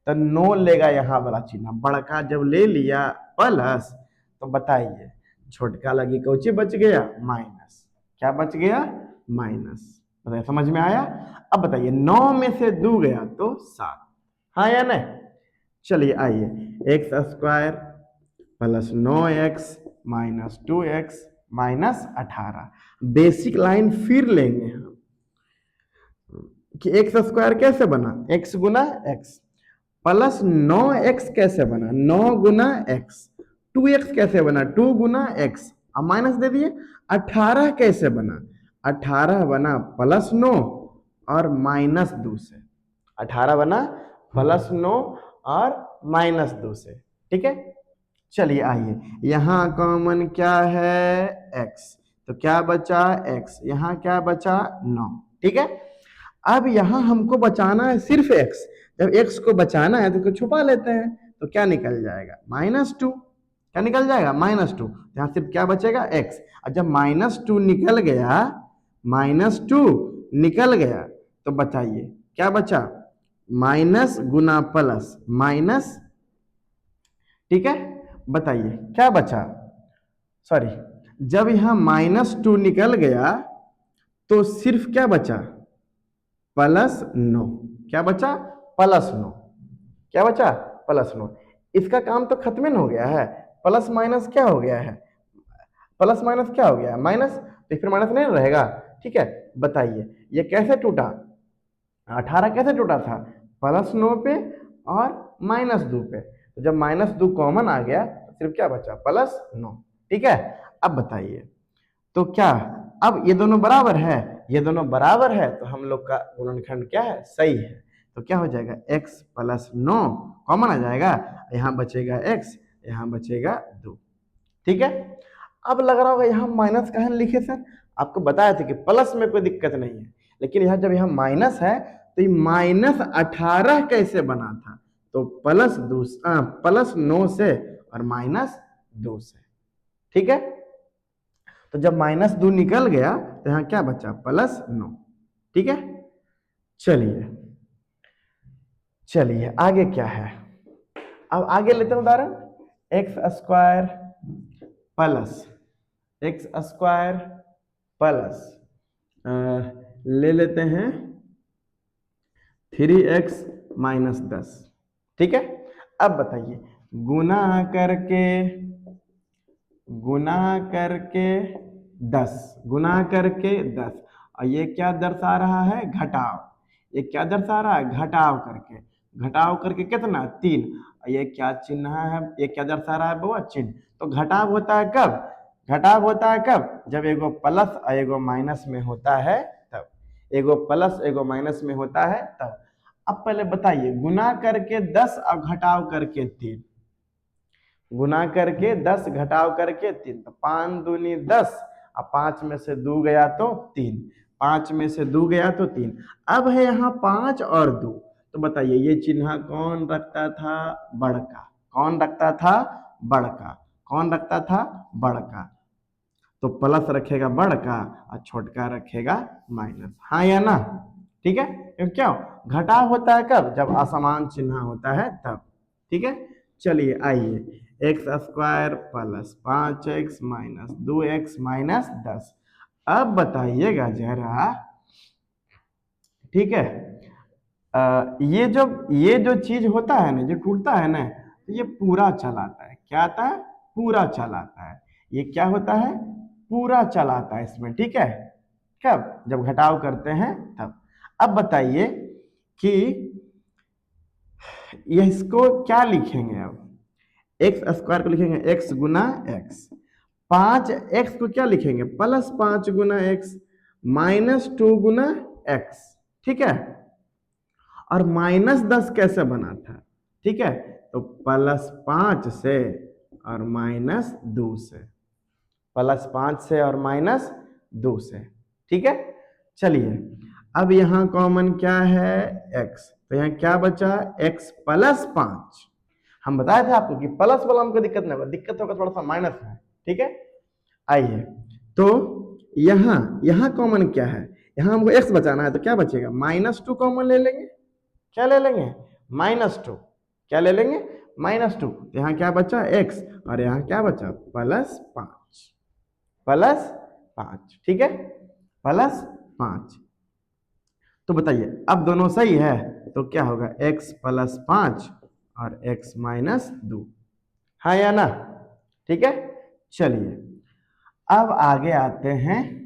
तो 9 लेगा यहाँ वाला चिन्ह बड़का। जब ले लिया प्लस तो बताइए छोटका लगी कौची बच गया माइनस, क्या बच गया माइनस। बताइए समझ में आया। अब बताइए 9 में से 2 गया तो 7, हाँ या नहीं। चलिए आइए x square plus 9x minus 2x minus 18, basic line फिर लेंगे हम कि एक्स स्क्वायर कैसे बना, x गुना एक्स, प्लस 9x कैसे बना 9 गुना एक्स, 2x कैसे बना 2 गुना एक्स, अब माइनस दे दिए। 18 कैसे बना, 18 बना प्लस 9 और माइनस 2 से, 18 बना प्लस 9 और माइनस 2 से, ठीक है। चलिए आइए यहाँ कॉमन क्या है x, तो क्या बचा x, यहाँ क्या बचा 9, ठीक है। अब यहाँ हमको बचाना है सिर्फ x, जब x को बचाना है तो इसको छुपा लेते हैं, तो क्या निकल जाएगा -2, क्या निकल जाएगा -2, यहाँ सिर्फ क्या बचेगा x। और जब -2 निकल गया, -2 निकल गया तो बताइए क्या बचा, माइनस गुना प्लस माइनस, ठीक है। बताइए क्या बचा, सॉरी जब यहां -2 निकल गया तो सिर्फ क्या बचा +9, क्या बचा +9, क्या बचा +9। इसका काम तो खत्म ही हो गया है, प्लस माइनस क्या हो गया है, प्लस माइनस क्या हो गया माइनस, तो फिर माइनस नहीं रहेगा, ठीक है। बताइए ये कैसे टूटा, 18 कैसे टूटा था +9 पे और -2 पे, तो जब -2 कॉमन आ गया तो सिर्फ क्या बचा +9, ठीक है। अब बताइए तो क्या, अब ये दोनों बराबर है, ये दोनों बराबर है तो हम लोग का गुणनखंड क्या है सही है, तो क्या हो जाएगा x + 9 कॉमन आ जाएगा, यहाँ बचेगा x, यहाँ बचेगा 2, ठीक है। अब लग रहा होगा यहाँ माइनस कहाँ लिखे सर, आपको बताया था कि प्लस में कोई दिक्कत नहीं है, लेकिन यहाँ जब यहाँ माइनस है तो ये -18 कैसे बना था, तो +9 से और -2 से, ठीक है। तो जब -2 निकल गया तो यहाँ क्या बचा +9, ठीक है। चलिए चलिए आगे क्या है, अब आगे लेते हैं उदाहरण x² प्लस ले लेते हैं 3x - 10, ठीक है। अब बताइए गुना करके 10, गुना करके 10, और ये क्या दर्शा रहा है घटाव, ये क्या दर्शा रहा है घटाव करके, घटाव करके कितना 3, और ये क्या चिन्ह है, ये क्या दर्शा रहा है बउआ चिन्ह। तो घटाव होता है कब, घटाव होता है कब, जब एगो प्लस और एगो माइनस में होता है तब, एगो प्लस एगो माइनस में होता है तब। अब पहले बताइए गुना करके 10 और घटाव करके 3, गुना करके 10 घटाव करके 3, तो 5 दूनी 10 और 5 में से 2 गया तो 3, 5 में से 2 गया तो 3। अब है यहाँ 5 और 2, तो बताइए ये चिन्ह कौन रखता था बड़का, कौन रखता था बड़का, कौन रखता था बड़का, तो प्लस रखेगा बड़का और छोटका रखेगा माइनस, हाँ या ना, ठीक है। क्यों घटाव होता है कब, जब असमान चिन्ह होता है तब, ठीक है। चलिए आइए x² plus 5x minus 2x minus 10, अब बताइएगा जरा, ठीक है। ये जो चीज होता है ना, जो टूटता है ना, तो ये पूरा चलाता है, क्या आता है पूरा चलाता है, ये क्या होता है पूरा चलाता है इसमें, ठीक है। कब, जब घटाव करते हैं तब। अब बताइए कि ये इसको क्या लिखेंगे, अब x² को लिखेंगे x गुना x, 5x को क्या लिखेंगे +5 गुना x, -2 गुना x, ठीक है। और -10 कैसे बना था, ठीक है, तो +5 से और -2 से, +5 से और -2 से, ठीक है। चलिए अब यहाँ कॉमन क्या है x, तो यहाँ क्या बचा x + 5, हम बताए थे आपको कि प्लस वाला हमको दिक्कत नहीं होगा, दिक्कत होगा थोड़ा सा माइनस में। ठीक है, आइए तो यहाँ कॉमन क्या है, यहाँ हमको x बचाना है, तो क्या बचेगा, -2 कॉमन ले लेंगे। क्या ले लेंगे, -2। क्या ले लेंगे, -2। तो यहाँ क्या बचा, x, और यहाँ क्या बचा, +5, +5। ठीक है, +5। तो बताइए अब दोनों सही है, तो क्या होगा, x +5 और x -2, हाँ या ना। ठीक है, चलिए अब आगे आते हैं।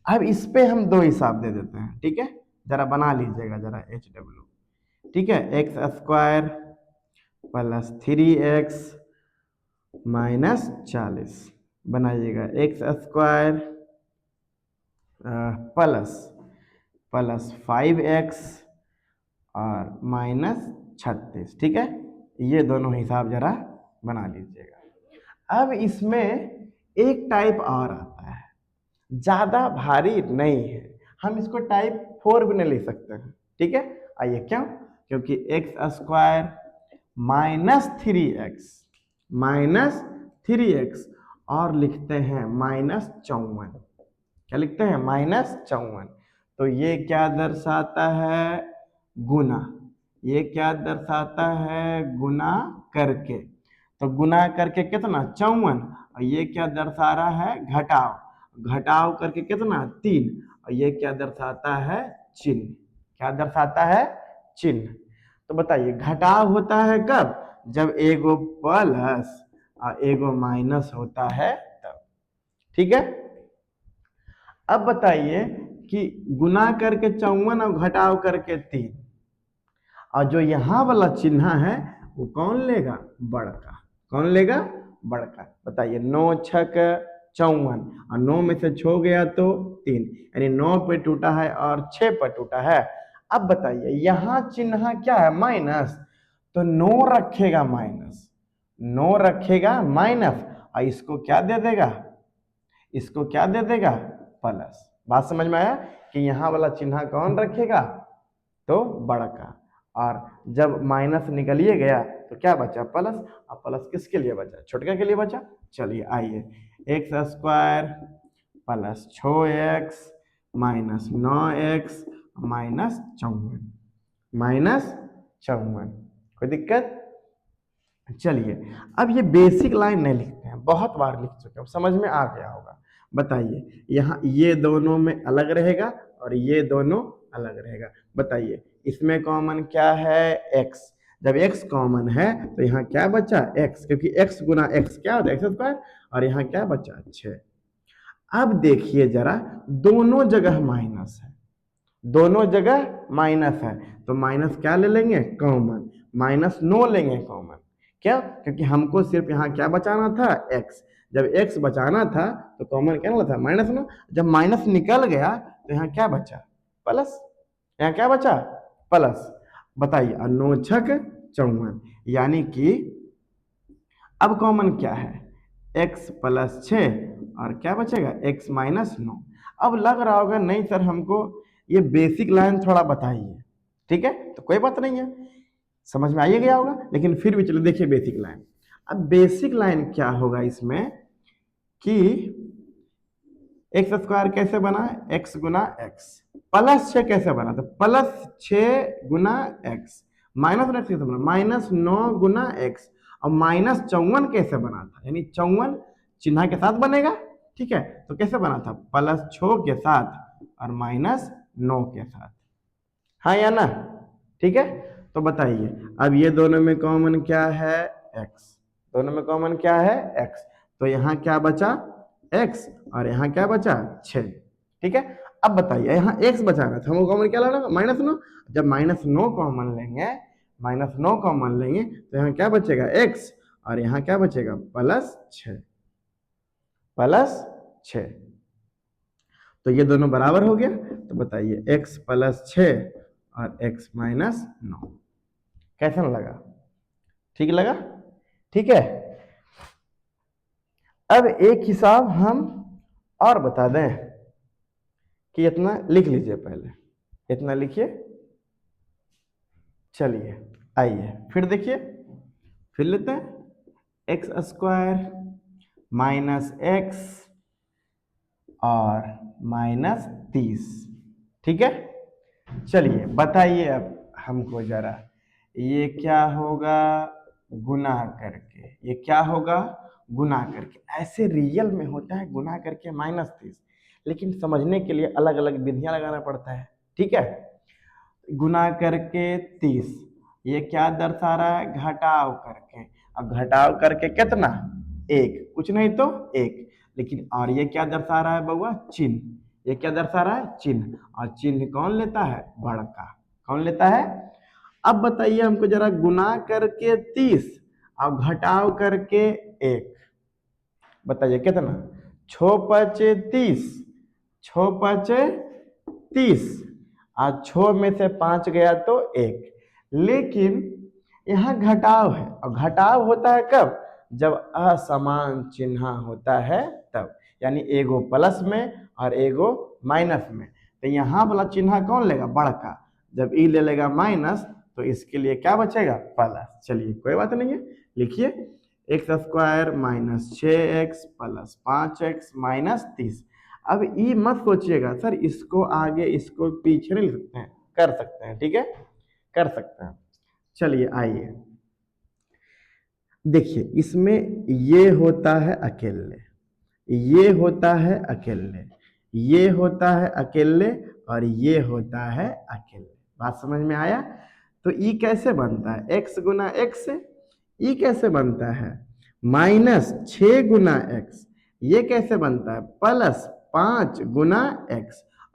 अब इस पे हम दो हिसाब दे देते हैं। ठीक है, जरा बना लीजिएगा जरा HW। ठीक है, x² +3x -40 बनाइएगा, x² +5x और -36। ठीक है, ये दोनों हिसाब जरा बना लीजिएगा। अब इसमें एक टाइप और आता है, ज्यादा भारी नहीं है, हम इसको टाइप 4 भी नहीं ले सकते हैं। ठीक है, आइए क्यों, क्योंकि x² -3x और लिखते हैं -54। क्या लिखते हैं, -54। तो ये क्या दर्शाता है, गुना। ये क्या दर्शाता है, गुना करके। तो गुना करके कितना, 54। और ये क्या दर्शा रहा है, घटाव। घटाव करके कितना, 3। और ये क्या दर्शाता है, चिन्ह। क्या दर्शाता है, चिन्ह। तो बताइए घटाव होता है कब, जब एगो प्लस और एगो माइनस होता है तब। ठीक है, अब बताइए कि गुना करके 54 और घटाव करके 3, और जो यहाँ वाला चिन्ह है वो कौन लेगा, बड़का। कौन लेगा, बड़का। बताइए 9 छक 54, और 9 में से छो गया तो 3, यानी 9 पे टूटा है और 6 पर टूटा है। अब बताइए यहाँ चिन्ह क्या है, माइनस, तो 9 रखेगा माइनस, 9 रखेगा माइनस, और इसको क्या दे देगा, इसको क्या दे देगा, प्लस। बात समझ में आया कि यहाँ वाला चिन्ह कौन रखेगा, तो बड़का। और जब माइनस निकलिए गया तो क्या बचा, प्लस। और प्लस किसके लिए बचा, छोटका के लिए बचा। चलिए आइए, x² +6x -9x -54, कोई दिक्कत। चलिए अब ये बेसिक लाइन नहीं लिखते हैं, बहुत बार लिख चुके हैं, समझ में आ गया होगा। बताइए यहाँ ये दोनों में अलग रहेगा और ये दोनों अलग रहेगा। बताइए इसमें कॉमन क्या है, x। जब x कॉमन है तो यहाँ क्या बचा, x, क्योंकि x गुना x क्या होता है, x²। और यहाँ क्या बचा, 6। अब देखिए जरा, दोनों जगह माइनस है, दोनों जगह माइनस है, तो माइनस क्या ले लेंगे, कॉमन। -9 लेंगे कॉमन। क्या, क्योंकि हमको सिर्फ यहाँ क्या बचाना था, x। जब x बचाना था तो कॉमन क्या था, -9। जब माइनस निकल गया तो यहाँ क्या बचा, प्लस। यहाँ क्या बचा, प्लस। बताइए 9 छक 54, यानी कि अब कॉमन क्या है, x +6 और क्या बचेगा, x -9। अब लग रहा होगा नहीं सर हमको ये बेसिक लाइन थोड़ा बताइए। ठीक है, तो कोई बात नहीं है, समझ में आइए गया होगा, लेकिन फिर भी चलो देखिए बेसिक लाइन। अब बेसिक लाइन क्या होगा इसमें कि x² कैसे बना, x गुना x, +6 कैसे बना, तो +6 गुना x, -9 कैसे बना, -9 गुना x, और -54 कैसे बना था, यानी 54 चिन्ह के साथ बनेगा। ठीक है, तो कैसे बना था, +6 के साथ और -9 के साथ, हाँ या ना। ठीक है, तो बताइए अब ये दोनों में कॉमन क्या है, x। दोनों में कॉमन क्या है, x। तो यहाँ क्या बचा, x, और यहाँ क्या बचा, 6। ठीक है, अब बताइए यहाँ x बचाना था, हमको कॉमन क्या लाना, -9। जब -9 कॉमन लेंगे, -9 कॉमन लेंगे तो यहाँ क्या बचेगा, x, और यहाँ क्या बचेगा, +6, +6। तो ये दोनों बराबर हो गया। तो बताइए x +6 और x -9 कैसा लगा, ठीक लगा। ठीक है, अब एक हिसाब हम और बता दें कि इतना लिख लीजिए, पहले इतना लिखिए। चलिए आइए फिर देखिए, फिर लेते हैं एक्स स्क्वायर माइनस एक्स और माइनस 30। ठीक है, चलिए बताइए अब हमको जरा, ये क्या होगा गुना करके, ये क्या होगा गुना करके। ऐसे रियल में होता है गुना करके -30, लेकिन समझने के लिए अलग अलग विधियां लगाना पड़ता है। ठीक है, गुना करके 30, ये क्या दर्शा रहा है घटाव करके। अब घटाव करके कितना, एक, कुछ नहीं तो एक। लेकिन और ये क्या दर्शा रहा है बउआ, चिन्ह, ये क्या दर्शा रहा है चिन्ह, और चिन्ह कौन लेता है बड़का, कौन लेता है। अब बताइए हमको जरा, गुना करके 30 और घटाव करके 1, बताइए कितना, 6 पचे 30, 6 पचे 30, आज 6 में से 5 गया तो 1। लेकिन यहाँ घटाव है, और घटाव होता है कब, जब असमान चिन्ह होता है तब, यानी एगो प्लस में और एगो माइनस में। तो यहाँ वाला चिन्ह कौन लेगा बड़का, जब ई ले लेगा माइनस तो इसके लिए क्या बचेगा प्लस। चलिए कोई बात नहीं है, लिखिए x square minus 6x plus 5x minus 30। अब ये मत सोचिएगा सर इसको आगे इसको पीछे नहीं लिख सकते हैं, कर सकते हैं, ठीक है कर सकते हैं। चलिए आइए देखिए, इसमें ये होता है अकेले, ये होता है अकेले, ये होता है अकेले, और ये होता है अकेले। बात समझ में आया। तो ई कैसे बनता है, x गुना x से। ई कैसे बनता है -6 गुना x। ये कैसे बनता है +5 गुना x।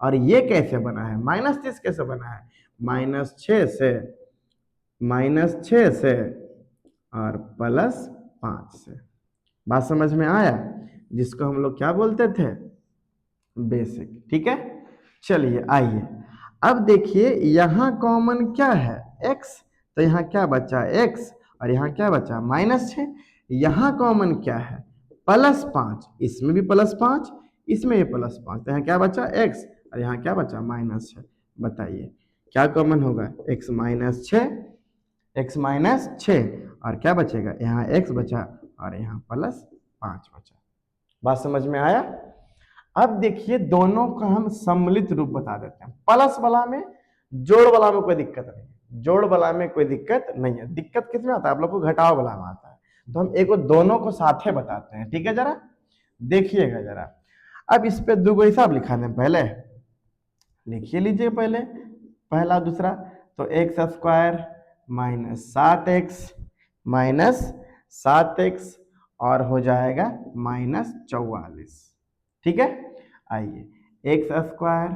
और ये कैसे बना है -30 कैसे बना है, -6 से, -6 से और +5 से। बात समझ में आया, जिसको हम लोग क्या बोलते थे बेसिक। ठीक है, चलिए आइए अब देखिए, यहाँ कॉमन क्या है x, तो यहाँ क्या बचा x, और यहाँ क्या बचा -6। यहाँ कॉमन क्या है +5, इसमें भी +5, इसमें भी +5, तो यहाँ क्या बचा x, और यहाँ क्या बचा -6। बताइए क्या कॉमन होगा, x -6, x -6, और क्या बचेगा यहाँ x बचा और यहाँ +5 बचा। बात समझ में आया। अब देखिए दोनों का हम सम्मिलित रूप बता देते हैं। प्लस वाला में, जोड़ वाला में कोई दिक्कत नहीं है, जोड़ वाला में कोई दिक्कत नहीं है। दिक्कत किस में आता है आप लोग को, घटाव वाला में आता है। तो हम एक दोनों को साथे बताते हैं। ठीक है, जरा देखिएगा जरा। अब इस पे दो हिसाब लिखा दें, पहले लिखिए लीजिए, पहले पहला दूसरा। तो एक्स स्क्वायर -7x -7x और हो जाएगा -44। ठीक है, आइए एक्स स्क्वायर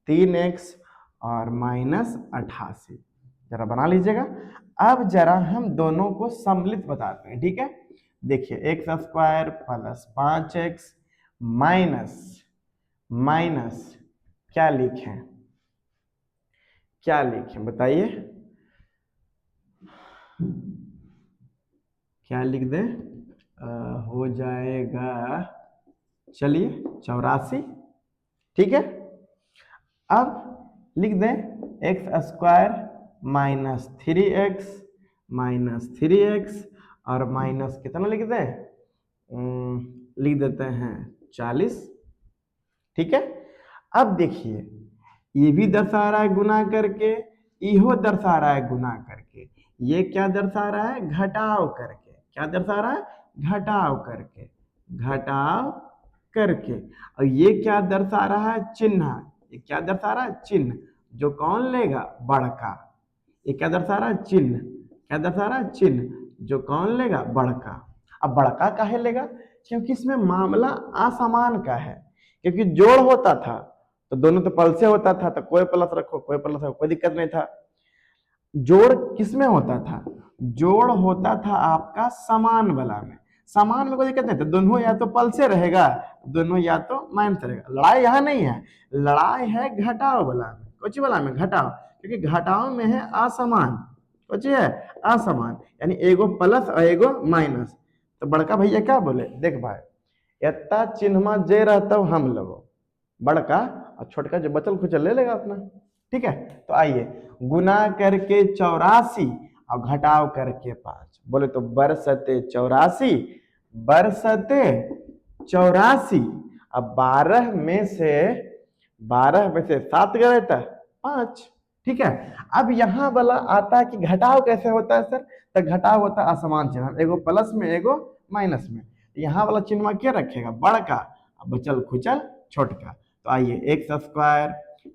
-3x और -88, जरा बना लीजिएगा। अब जरा हम दोनों को सम्मिलित बताते हैं। ठीक है, देखिए एक्स स्क्वायर +5x माइनस क्या लिखें, क्या लिखें बताइए, क्या लिख दें, हो जाएगा चलिए 84। ठीक है, अब लिख दें एक्स स्क्वायर -3x और माइनस कितना लिख दें, लिख देते हैं 40। ठीक है, अब देखिए ये भी दर्शा रहा है गुना करके, इहो दर्शा रहा है गुना करके। ये क्या दर्शा रहा है घटाव करके, क्या दर्शा रहा है घटाव करके, घटाव करके। और ये क्या दर्शा रहा है चिन्ह, ये क्या दर्शा रहा है चिन्ह, जो कौन लेगा बड़का। ये क्या दर्शा रहा है चिन्ह, क्या दर्शा रहा है चिन्ह, जो कौन लेगा बड़का। अब बड़का काहे लेगा, क्योंकि इसमें मामला असमान का है। क्योंकि जोड़ होता था तो दोनों तो पल से होता था, तो कोई प्लस रखो कोई प्लस रखो कोई दिक्कत नहीं था। जोड़ किसमें होता था, जोड़ होता था आपका समान वाला में। समान में कोई दिक्कत नहीं था, दोनों या तो पल से रहेगा, दोनों या तो माइनस रहेगा। लड़ाई यहाँ नहीं है, लड़ाई है घटाव वाला में। कुछ वाला में घटाव, क्योंकि घटाव में है असमान, कुछ है असमान, यानी एगो प्लस और एगो माइनस। तो बड़का भैया क्या बोले, देख भाई इतना चिन्हमा जे रहता हम लोग बड़का, और छोटका जो बचल खुचल ले लेगा अपना। ठीक है, तो आइए गुना करके 84 और घटाव करके 5, बोले तो बरसते 84, बरसते 84। अब 12 में से 7 गए तो 5। ठीक है, अब यहाँ वाला आता है कि घटाव कैसे होता है सर, तो घटाव होता है असमान चिन्ह, एगो प्लस में एगो माइनस में। यहाँ वाला चिन्ह क्या रखेगा, बड़का, बचल खुचल छोटका। तो आइए x²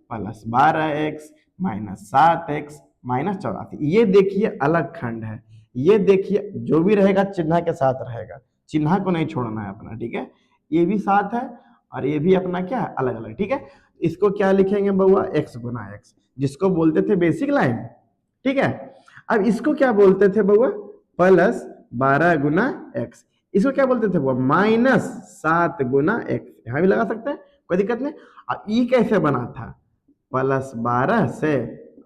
plus 12x minus 7x minus 84, ये देखिए अलग खंड है, ये देखिए जो भी रहेगा चिन्ह के साथ रहेगा, चिन्ह को नहीं छोड़ना है अपना। ठीक है, ये भी साथ है और ये भी अपना क्या है, अलग अलग। ठीक है, इसको क्या लिखेंगे बउआ, x गुना x, जिसको बोलते थे बेसिक लाइन। ठीक है, अब इसको क्या बोलते थे बउआ, प्लस 12 गुना x, इसको क्या बोलते थे वो, माइनस 7 गुना x, यहां भी लगा सकते हैं, कोई दिक्कत नहीं। और ई कैसे बना था, प्लस 12 से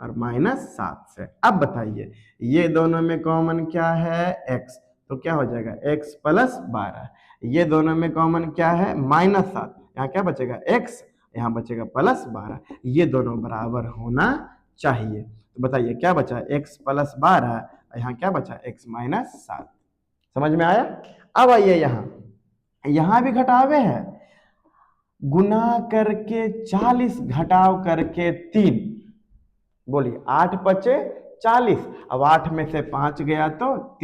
और माइनस 7 से। अब बताइए ये दोनों में कॉमन क्या है, x, तो क्या हो जाएगा x प्लस 12। ये दोनों में कॉमन क्या है, माइनस 7, यहाँ क्या बचेगा x, यहाँ बचेगा प्लस 12, ये दोनों बराबर होना चाहिए। तो बताइए क्या बचा, x प्लस 12, यहाँ क्या बचा, x माइनस 7। समझ में आया। अब आइए यहाँ भी घटावे है, गुना करके 40 घटाव करके 3, बोलिए 8 बचे 40, अब 8 में से 5 गया तो 3।